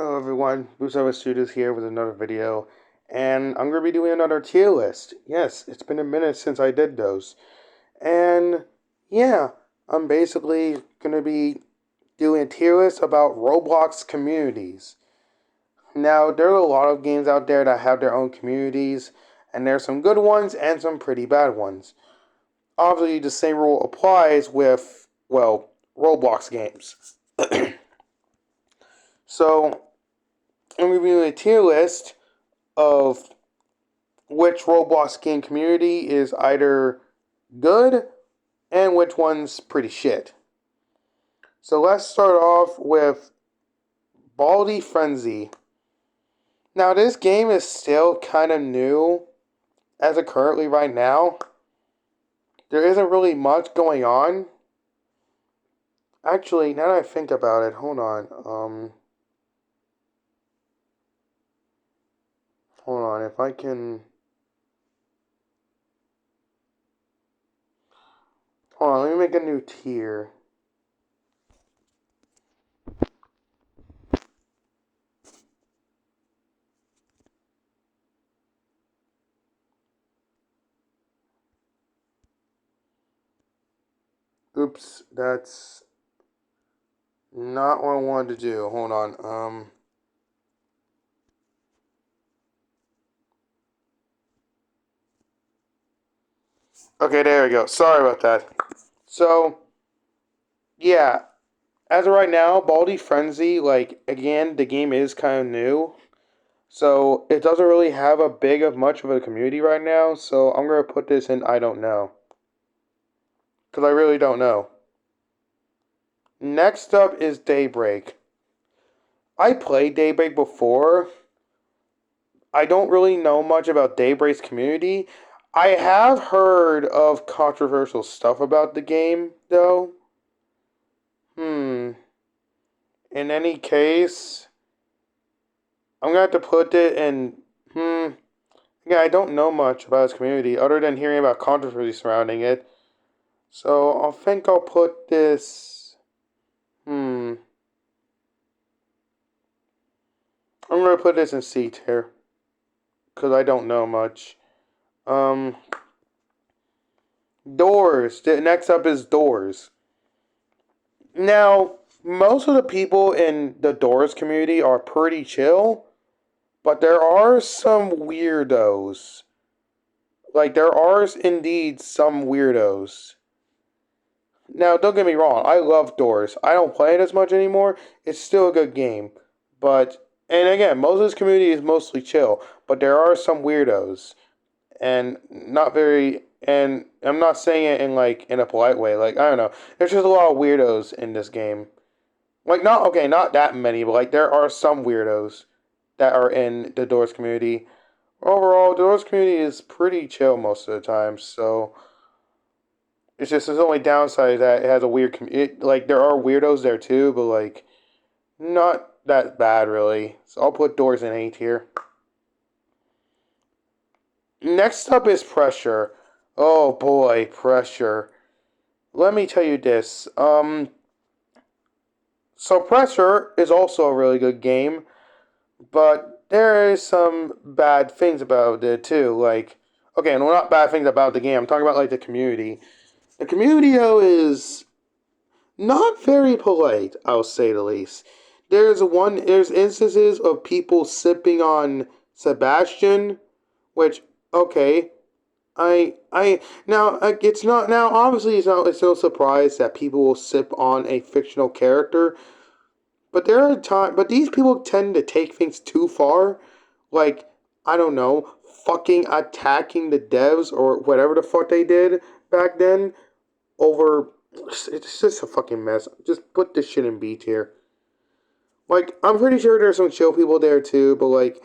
Hello everyone, Busova Studios here with another video, and I'm going to be doing another tier list. Yes, it's been a minute since I did those. And yeah, I'm basically going to be doing a tier list about Roblox communities. Now, there are a lot of games out there that have their own communities, and there's some good ones and some pretty bad ones. Obviously, the same rule applies with, well, Roblox games. So, I'm reviewing a tier list of which Roblox game community is either good and which one's pretty shit. So let's start off with Baldi Frenzy. Now this game is still kind of new as of currently right now. There isn't really much going on. Actually, now that I think about it, hold on. Hold on, if I can... Hold on, let me make a new tier. Oops, that's not what I wanted to do. Hold on, Okay, there we go. Sorry about that. So, yeah, as of right now, Baldi Frenzy, again, the game is kind of new. So, it doesn't really have a big of much of a community right now. So, I'm going to put this in I don't know. Because I really don't know. Next up is Daybreak. I played Daybreak before. I don't really know much about Daybreak's community. I have heard of controversial stuff about the game, though. In any case, I'm gonna have to put it in. Yeah, I don't know much about his community other than hearing about controversy surrounding it. So I think I'll put this. I'm gonna put this in C tier because I don't know much. Doors. Next up is Doors. Now, most of the people in the Doors community are pretty chill, but there are some weirdos. There are indeed some weirdos. Now, don't get me wrong, I love Doors. I don't play it as much anymore. It's still a good game. And again, most of this community is mostly chill, but there are some weirdos. And I'm not saying it in a polite way. I don't know. There's just a lot of weirdos in this game. Not that many, but there are some weirdos that are in the Doors community. Overall, the Doors community is pretty chill most of the time, so it's just the only downside is that it has a weird community. There are weirdos there too, but not that bad really. So I'll put Doors in A tier. Next up is Pressure. Oh boy, Pressure. Let me tell you this. So Pressure is also a really good game, but there is some bad things about it too. Not bad things about the game. I'm talking about the community. The community though is not very polite, I'll say the least. There's instances of people sipping on Sebastian, which okay, it's not now obviously it's no surprise that people will sip on a fictional character, but but these people tend to take things too far, like I don't know, fucking attacking the devs or whatever the fuck they did back then over. It's just a fucking mess. Just put this shit in B tier. I'm pretty sure there's some chill people there too, but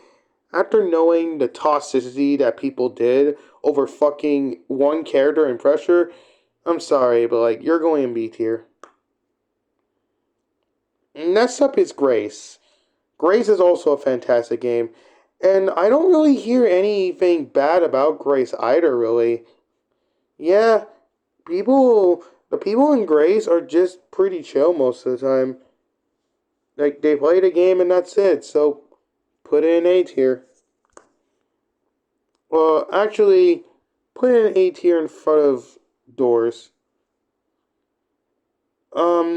after knowing the toxicity that people did over fucking one character in Pressure, I'm sorry, but you're going in B tier. Next up is Grace. Grace is also a fantastic game, and I don't really hear anything bad about Grace either, really. Yeah, the people in Grace are just pretty chill most of the time. Like, they play the game and that's it. So, put it in A tier. Well, actually, put it in A tier in front of Doors.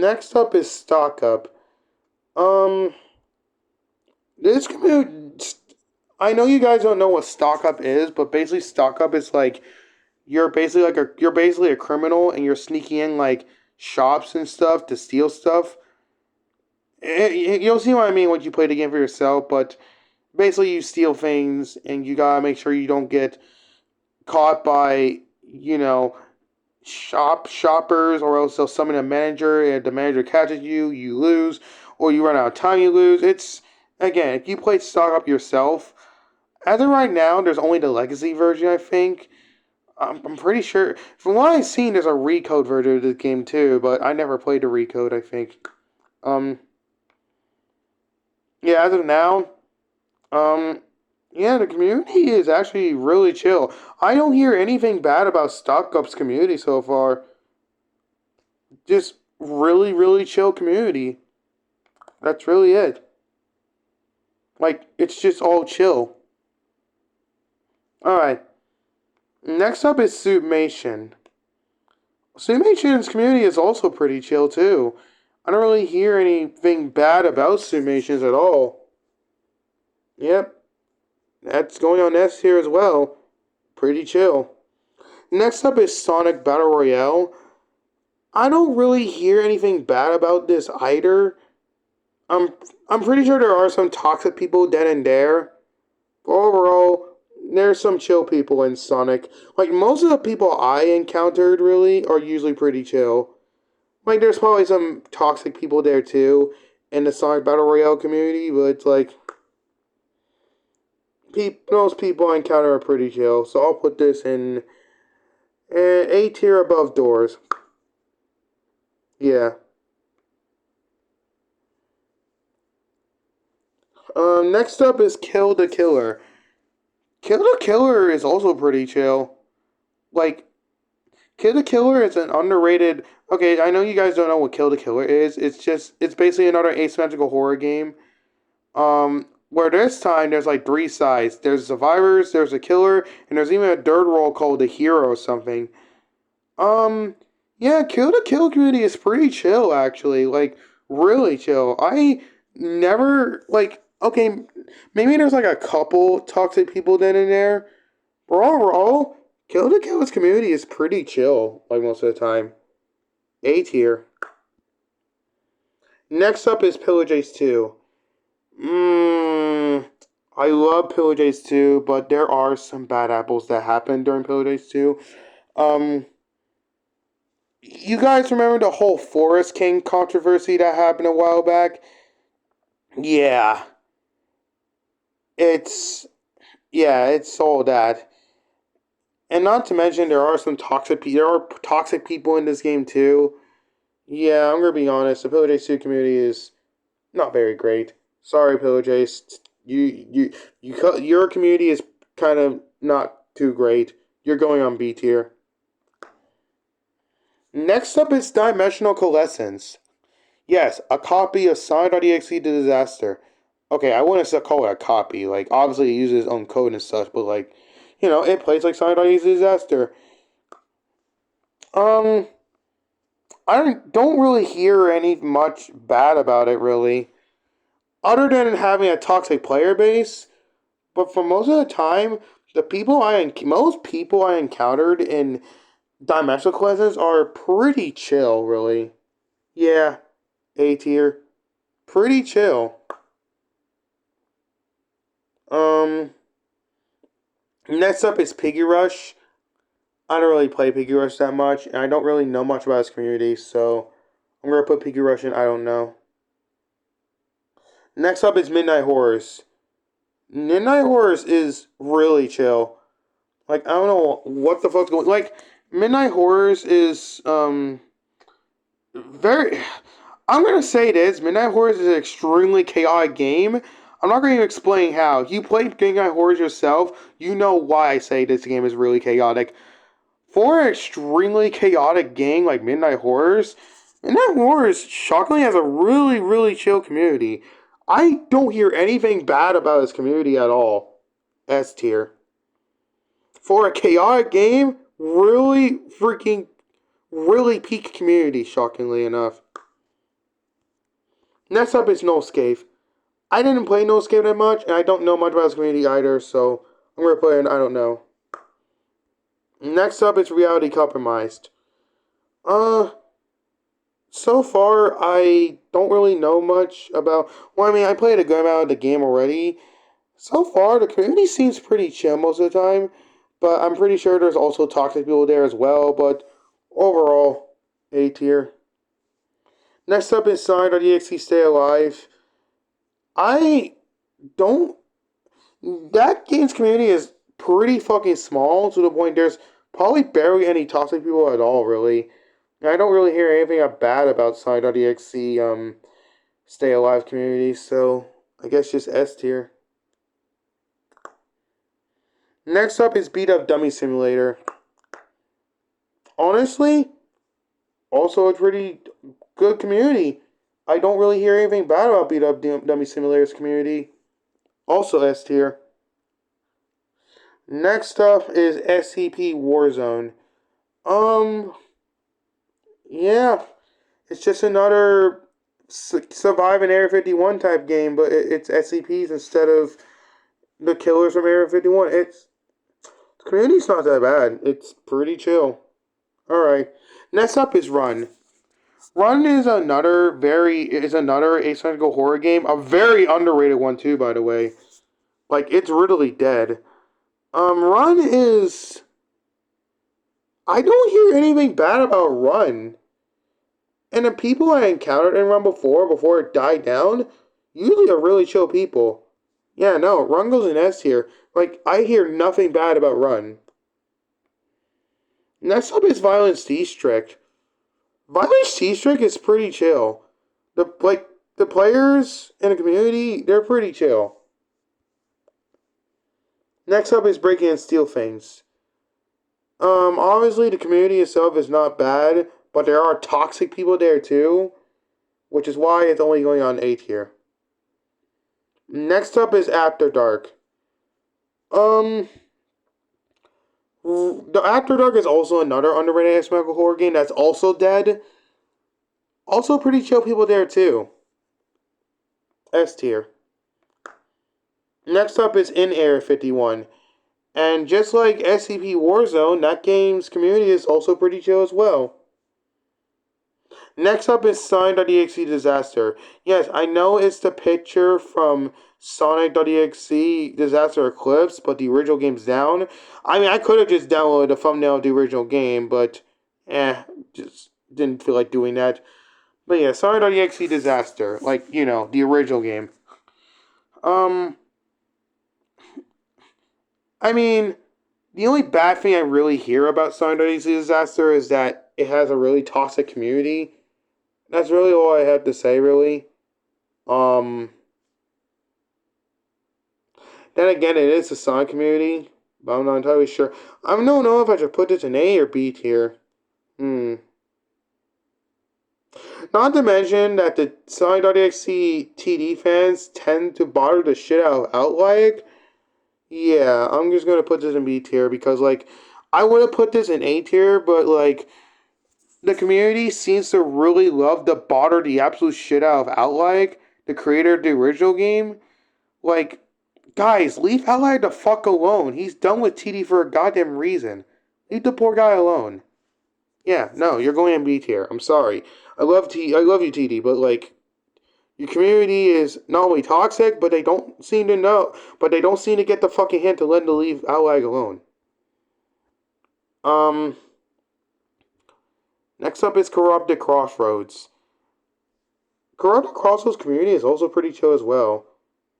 Next up is Stock Up. Um, this community. I know you guys don't know what Stock Up is, but basically, Stock Up is like you're basically a criminal and you're sneaking in like shops and stuff to steal stuff. You'll see what I mean when you play the game for yourself, but basically you steal things and you gotta make sure you don't get caught by shoppers, or else they'll summon a manager, and if the manager catches you, you lose, or you run out of time, you lose. It's again, if you play Stock Up yourself, as of right now, there's only the legacy version, I think. I'm pretty sure. From what I've seen, there's a recode version of this game too, but I never played the recode, I think. Um, yeah, as of now, um, yeah, the community is actually really chill. I don't hear anything bad about Stock Up's community so far. Just really, really chill community. That's really it. Like, it's just all chill. Alright. Next up is Suitmation. Suitmation's community is also pretty chill too. I don't really hear anything bad about Suitmations at all. Yep, that's going on S here as well. Pretty chill. Next up is Sonic Battle Royale. I don't really hear anything bad about this either. I'm I'm pretty sure there are some toxic people dead and there. But overall, there's some chill people in Sonic. Like, most of the people I encountered really are usually pretty chill. Like, there's probably some toxic people there too in the Sonic Battle Royale community, but it's like most people I encounter are pretty chill. So I'll put this in A tier above Doors. Yeah. Next up is Kill the Killer. Kill the Killer is also pretty chill. Like, Kill the Killer is an underrated. Okay, I know you guys don't know what Kill the Killer is. It's basically another asymmetrical horror game. Where this time there's like three sides. There's survivors, there's a killer, and there's even a third role called the hero or something. Um, yeah, Kill the Kill community is pretty chill actually. Like, really chill. I never like. Okay, maybe there's like a couple toxic people then and there. But overall, Kill the Kill's community is pretty chill. Like, most of the time. A tier. Next up is Pillage Ace 2. I love Pillage Ace 2, but there are some bad apples that happen during Pillage Ace 2. Um, you guys remember the whole Forest King controversy that happened a while back? Yeah, it's it's all that. And not to mention, there are toxic people in this game too. Yeah, I'm gonna be honest. The Pillage Ace 2 community is not very great. Sorry, Pillage Ace. Your community is kind of not too great. You're going on B tier. Next up is Dimensional Coalescence. Yes, a copy of Sign.exe to Disaster. Okay, I wouldn't call it a copy. Like, obviously it uses its own code and such, but like, it plays like Sign.exe to Disaster. Um, I don't really hear any much bad about it, really. Other than having a toxic player base, but for most of the time, most people I encountered in Dimensional Coalescence are pretty chill, really. Yeah, A tier. Pretty chill. Um, Next up is Piggy Rush. I don't really play Piggy Rush that much, and I don't really know much about his community, so I'm gonna put Piggy Rush in I don't know. Next up is Midnight Horrors. Midnight Horrors is really chill. Like, I don't know what the fuck's going. Like, Midnight Horrors is very. I'm gonna say it is. Midnight Horrors is an extremely chaotic game. I'm not going to explain how. If you played Midnight Horrors yourself, you know why I say this game is really chaotic. For an extremely chaotic game like Midnight Horrors, And that Wars shockingly has a really, really chill community. I don't hear anything bad about his community at all. S tier. For a chaotic game, really freaking, really peak community, shockingly enough. Next up is No Scave. I didn't play No Scave that much, and I don't know much about his community either, so I'm gonna play it, I don't know. Next up is Reality Compromised. Uh, so far, I don't really know much about. Well, I mean, I played a good amount of the game already. So far, the community seems pretty chill most of the time, but I'm pretty sure there's also toxic people there as well. But overall, A tier. Next up is Sign.exe Stay Alive. I don't. That game's community is pretty fucking small to the point there's probably barely any toxic people at all, really. I don't really hear anything bad about Sign.exe Stay Alive community, so I guess just S tier. Next up is Beat Up Dummy Simulator. Honestly, also a pretty good community. I don't really hear anything bad about Beat Up Dummy Simulator's community. Also S tier. Next up is SCP Warzone. Um, yeah, it's just another survive in Area 51 type game, but it's SCPs instead of the killers from Area 51. The community's not that bad. It's pretty chill. Alright. Next up is Run. Run is another asymmetrical horror game. A very underrated one too, by the way. Like, it's really dead. Run is, I don't hear anything bad about Run. And the people I encountered in Run before it died down, usually are really chill people. Yeah, no, Run goes in S tier. Like, I hear nothing bad about Run. Next up is Violence District. Violence District is pretty chill. The players in the community, they're pretty chill. Next up is Breaking and Steal Things. Obviously the community itself is not bad, but there are toxic people there too, which is why it's only going on A tier. Next up is After Dark. Um, the After Dark is also another underrated asymmetrical horror game that's also dead. Also pretty chill people there too. S tier. Next up is In Area 51. And just like SCP Warzone, that game's community is also pretty chill as well. Next up is Sonic.exe Disaster. Yes, I know it's the picture from Sonic.exe Disaster Eclipse, but the original game's down. I mean, I could have just downloaded the thumbnail of the original game, but just didn't feel like doing that. But yeah, Sonic.exe Disaster, like, the original game. Um, I mean, the only bad thing I really hear about Sonic.exe Disaster is that it has a really toxic community. That's really all I have to say, really. Um, then again, it is a Sonic community, but I'm not entirely sure. I don't know if I should put this in A or B tier. Not to mention that the Sonic.exe TD fans tend to bother the shit out of Outlike. Yeah, I'm just gonna put this in B tier because, like, I would have put this in A tier, but, like, the community seems to really love to bother the absolute shit out of Outlike, the creator of the original game. Like, guys, leave Outlike the fuck alone. He's done with TD for a goddamn reason. Leave the poor guy alone. Yeah, no, you're going in B tier. I'm sorry. I love you, TD, but, like, your community is not only toxic, but they don't seem to know. But they don't seem to get the fucking hint to let them leave Outlike alone. Um. Next up is Corrupted Crossroads. Corrupted Crossroads community is also pretty chill as well.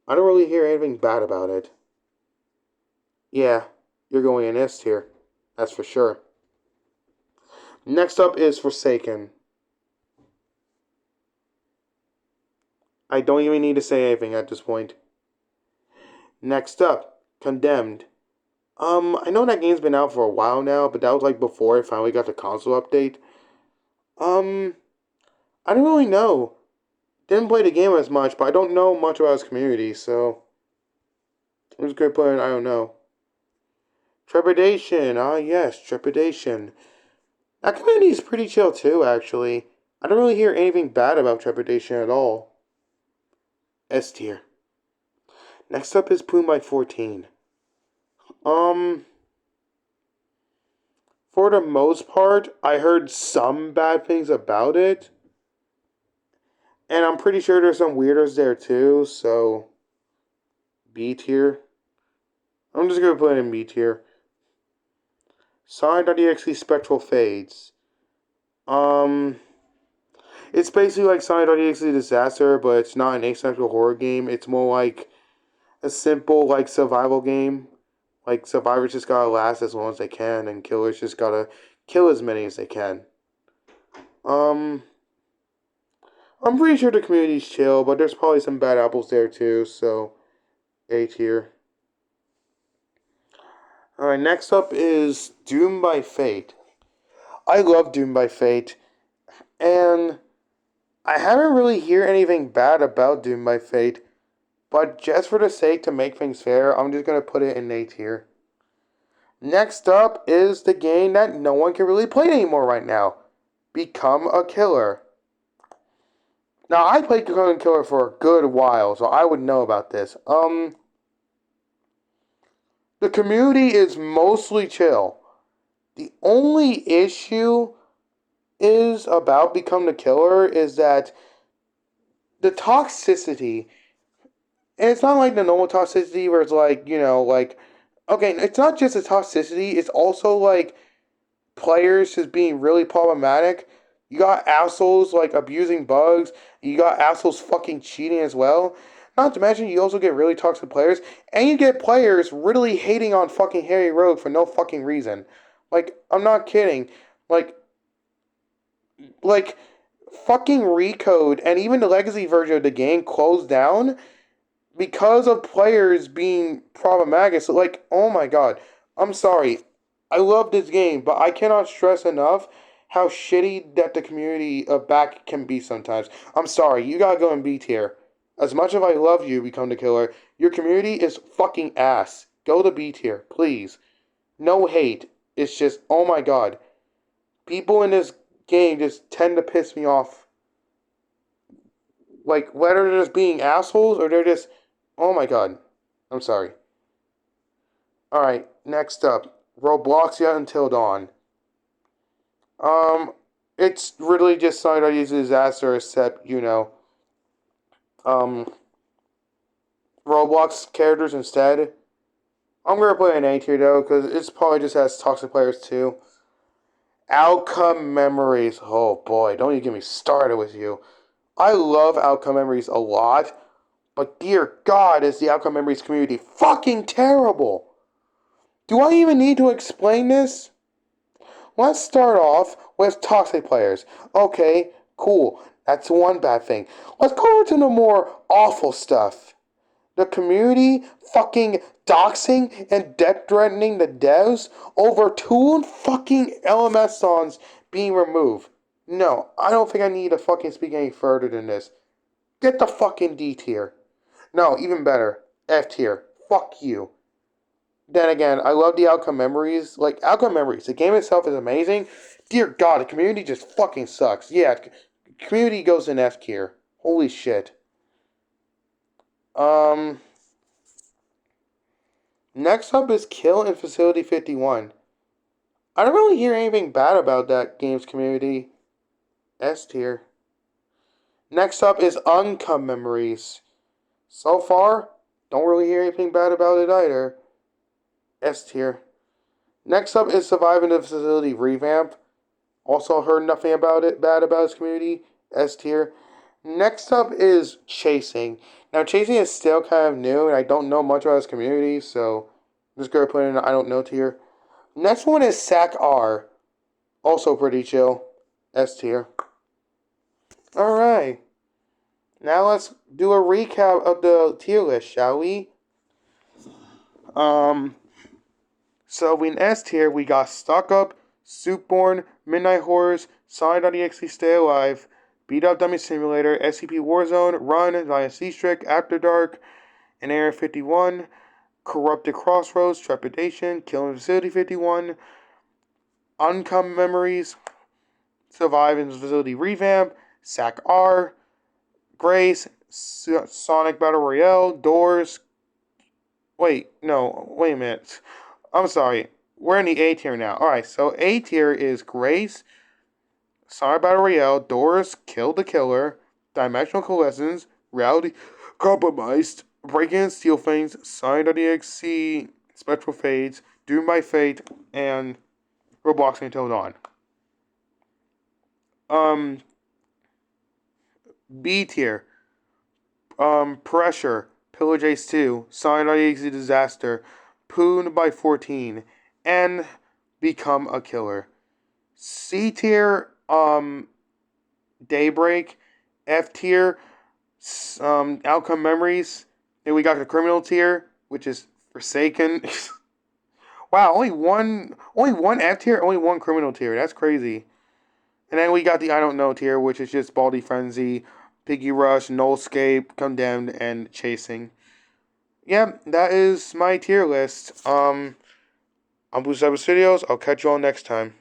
I don't really hear anything bad about it. Yeah, you're going in S tier. That's for sure. Next up is Forsaken. I don't even need to say anything at this point. Next up, Condemned. I know that game's been out for a while now, but that was like before it finally got the console update. Um, I don't really know. Didn't play the game as much, but I don't know much about his community, so I'm just gonna put in I don't know. Trepidation, ah yes, Trepidation. That community is pretty chill too, actually. I don't really hear anything bad about Trepidation at all. S tier. Next up is Poon by 14. Um, for the most part, I heard some bad things about it. And I'm pretty sure there's some weirdos there too, so B tier. I'm just gonna put it in B tier. Sonic.exe Spectral Fades. Um, it's basically like Sonic.exe Disaster, but it's not an asymmetrical horror game. It's more like a simple like survival game. Like survivors just gotta last as long as they can, and killers just gotta kill as many as they can. Um, I'm pretty sure the community's chill, but there's probably some bad apples there too. So A tier. All right, next up is Doom by Fate. I love Doom by Fate, and I haven't really heard anything bad about Doom by Fate. But just for the sake to make things fair, I'm just gonna put it in A tier. Next up is the game that no one can really play anymore right now. Become a Killer. Now I played Become a Killer for a good while, so I would know about this. The community is mostly chill. The only issue is about Become the Killer is that the toxicity, and it's not like the normal toxicity where it's like, like, okay, it's not just the toxicity, it's also like players just being really problematic. You got assholes like abusing bugs. You got assholes fucking cheating as well. Not to mention, you also get really toxic players, and you get players really hating on fucking Harry Rogue for no fucking reason. Like, I'm not kidding. Like, like fucking Recode and even the legacy version of the game closed down because of players being problematic. So, like, oh my god, I'm sorry. I love this game, but I cannot stress enough how shitty that the community of back can be sometimes. I'm sorry, you gotta go in B tier. As much as I love you, Become the Killer, your community is fucking ass. Go to B tier, please. No hate. It's just, oh my god. People in this game just tend to piss me off. Like, whether they're just being assholes or they're just, oh my god. I'm sorry. Alright, next up. Roblox Yet Until Dawn. Um, it's really just Sonic Disaster, except, um, Roblox characters instead. I'm gonna play an A tier though, because it's probably just has toxic players too. Outcome Memories. Oh boy, don't you get me started with you. I love Outcome Memories a lot, but dear God, is the Outcome Memories community fucking terrible. Do I even need to explain this? Let's start off with toxic players. Okay, cool. That's one bad thing. Let's go over to the more awful stuff. The community fucking doxing and death threatening the devs over two fucking LMS songs being removed. No, I don't think I need to fucking speak any further than this. Get the fucking D tier. No, even better. F tier. Fuck you. Then again, I love the Outcome Memories. Like, Outcome Memories, the game itself is amazing. Dear God, the community just fucking sucks. Yeah, community goes in F tier. Holy shit. Um, Next up is Kill in Facility 51. I don't really hear anything bad about that game's community. S tier. Next up is Uncome Memories. So far, don't really hear anything bad about it either. S tier. Next up is Surviving the Facility Revamp. Also heard nothing about it bad about its community. S tier. Next up is Chasing. Now Chasing is still kind of new and I don't know much about its community, so I'm just gonna put it in I don't know tier. Next one is Sac R. Also pretty chill. S tier. Alright. Now let's do a recap of the tier list, shall we? Um So in S tier we got Stock Up, Soupborn, Midnight Horrors, Sonic.exe Stay Alive, Beat Up Dummy Simulator, SCP Warzone, Run, Dynasty Strict, After Dark, and Area 51, Corrupted Crossroads, Trepidation, Killing Facility 51, Uncommon Memories, Survive in Facility Revamp, Sac R, Grace, Sonic Battle Royale, Doors. Wait a minute. I'm sorry. We're in the A tier now. Alright, so A tier is Grace, Sonic Battle Royale, Doors, Kill the Killer, Dimensional Coalescence, Reality Compromised, Breaking and Steal Things, Sonic.exe, Spectral Fades, Doom by Fate, and Roblox Until Dawn. B tier. Pressure, Pillage Ace 2, Sonic.exe Disaster, Poon by 14, and Become a Killer. C tier, Daybreak. F tier, Outcome Memories. Then we got the Criminal tier, which is Forsaken. Wow, only one F tier, only one Criminal tier. That's crazy. And then we got the I Don't Know tier, which is just Baldy Frenzy, Piggy Rush, Nullscape, Condemned, and Chasing. Yeah, that is my tier list. I'm Blue Cyber Studios. I'll catch you all next time.